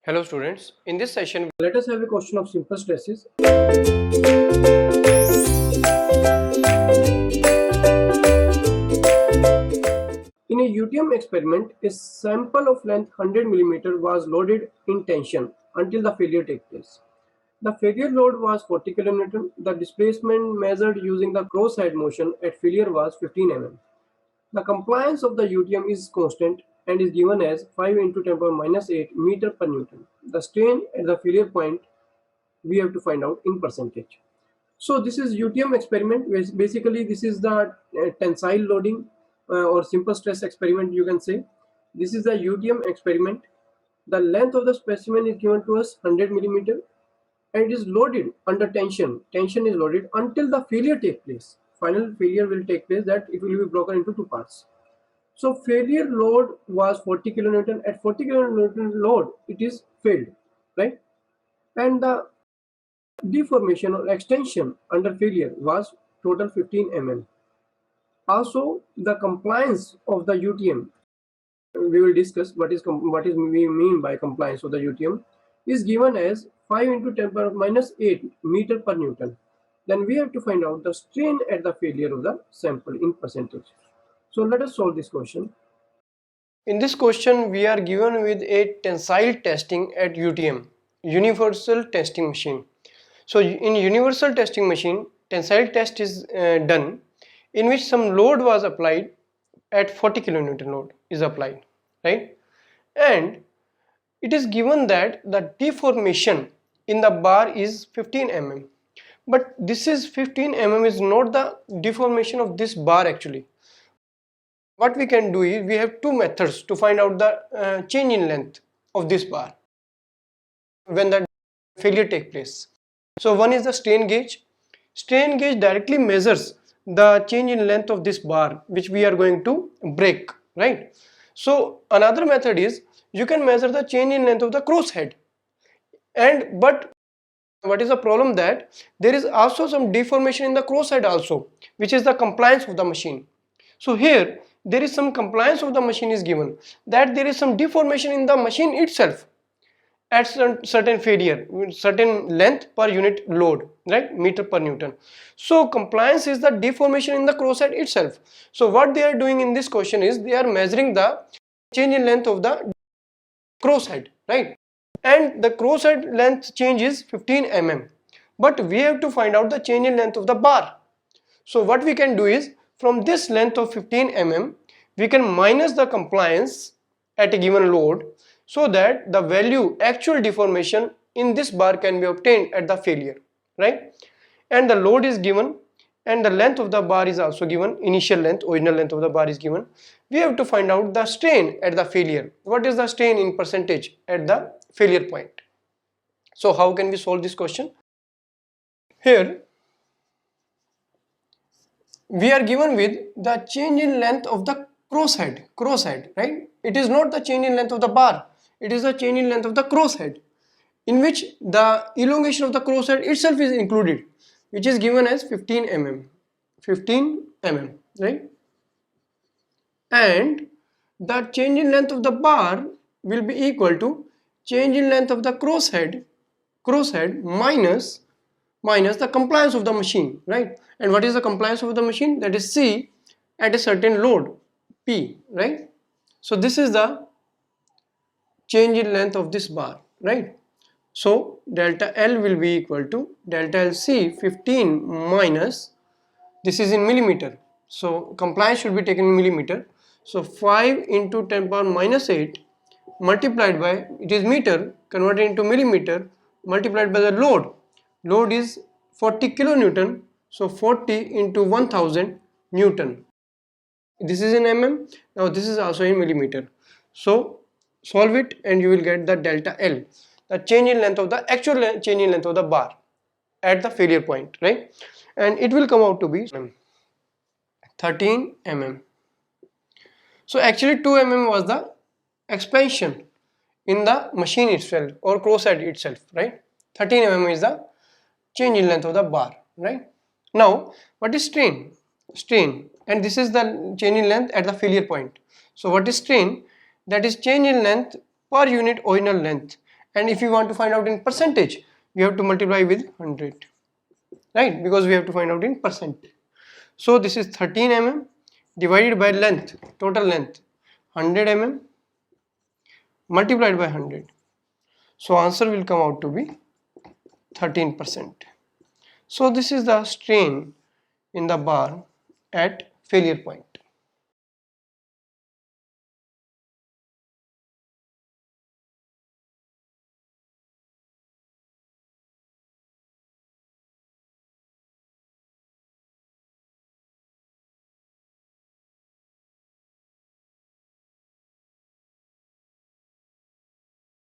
Hello students, in this session Let us have a question of simple stresses. In a UTM experiment, a sample of length 100 mm was loaded in tension until the failure takes place. The failure load was 40 kN. The displacement measured using the cross-head motion at failure was 15 mm. The compliance of the UTM is constant and is given as 5 into 10 power minus 8 meter per Newton. The strain at the failure point we have to find out in percentage. So this is UTM experiment. Basically, this is the tensile loading or simple stress experiment, you can say. This is the UTM experiment. The length of the specimen is given to us 100 millimeter and it is loaded under tension. Tension is loaded until the failure takes place. Final failure will take place, that it will be broken into two parts. So failure load was 40 kilonewton. At 40 kilonewton load, it is failed, right? And the deformation or extension under failure was total 15 mm. Also, the compliance of the UTM, we will discuss what is we mean by compliance of the UTM, is given as 5 into 10 power minus 8 meter per Newton. Then we have to find out the strain at the failure of the sample in percentage. So let us solve this question. in this question we are given with a tensile testing at UTM, universal testing machine. So in universal testing machine, tensile test is done in which some load was applied at 40 kilonewton load is applied, right? And it is given that the deformation in the bar is 15 mm. But this is 15 mm is not the deformation of this bar actually. What we can do is we have two methods to find out the change in length of this bar when the failure takes place. So one is the strain gauge. Strain gauge directly measures the change in length of this bar which we are going to break, right? So another method is you can measure the change in length of the crosshead. And but what is the problem, that there is also some deformation in the crosshead also, which is the compliance of the machine. So here there is some compliance of the machine is given, that there is some deformation in the machine itself at certain failure, certain length per unit load, right, meter per Newton. So compliance is the deformation in the crosshead itself. So what they are doing in this question is they are measuring the change in length of the crosshead, right? And the crosshead length change is 15 mm. But we have to find out the change in length of the bar. So what we can do is from this length of 15 mm, we can minus the compliance at a given load so that the value actual deformation in this bar can be obtained at the failure, right? And the load is given and the length of the bar is also given, initial length, original length of the bar is given. We have to find out the strain at the failure. What is the strain in percentage at the failure point? So how can we solve this question? Here we are given with the change in length of the crosshead, right? It is not the change in length of the bar, it is the change in length of the crosshead, in which the elongation of the crosshead itself is included, which is given as 15 mm, right? And the change in length of the bar will be equal to change in length of the crosshead minus the compliance of the machine, right? And what is the compliance of the machine? That is C at a certain load P, right? So this is the change in length of this bar, right? So delta L will be equal to delta LC 15 minus, this is in millimeter, so compliance should be taken in millimeter. So 5 into 10 power minus 8 multiplied by, it is meter, converted into millimeter, multiplied by the load is 40 kilonewton, so 40 into 1000 Newton. This is in mm, now this is also in millimeter. So solve it and you will get the delta L, the change in length of the actual change in length of the bar at the failure point, right? And it will come out to be 13 mm. So actually 2 mm was the expansion in the machine itself or crosshead itself, right? 13 mm is the change in length of the bar, right? Now what is strain? Strain, and this is the change in length at the failure point. So what is strain? That is change in length per unit original length, and if you want to find out in percentage, you have to multiply with 100, right? Because we have to find out in percent. So this is 13 mm divided by length, total length 100 mm multiplied by 100. So answer will come out to be 13%. So this is the strain in the bar at failure point.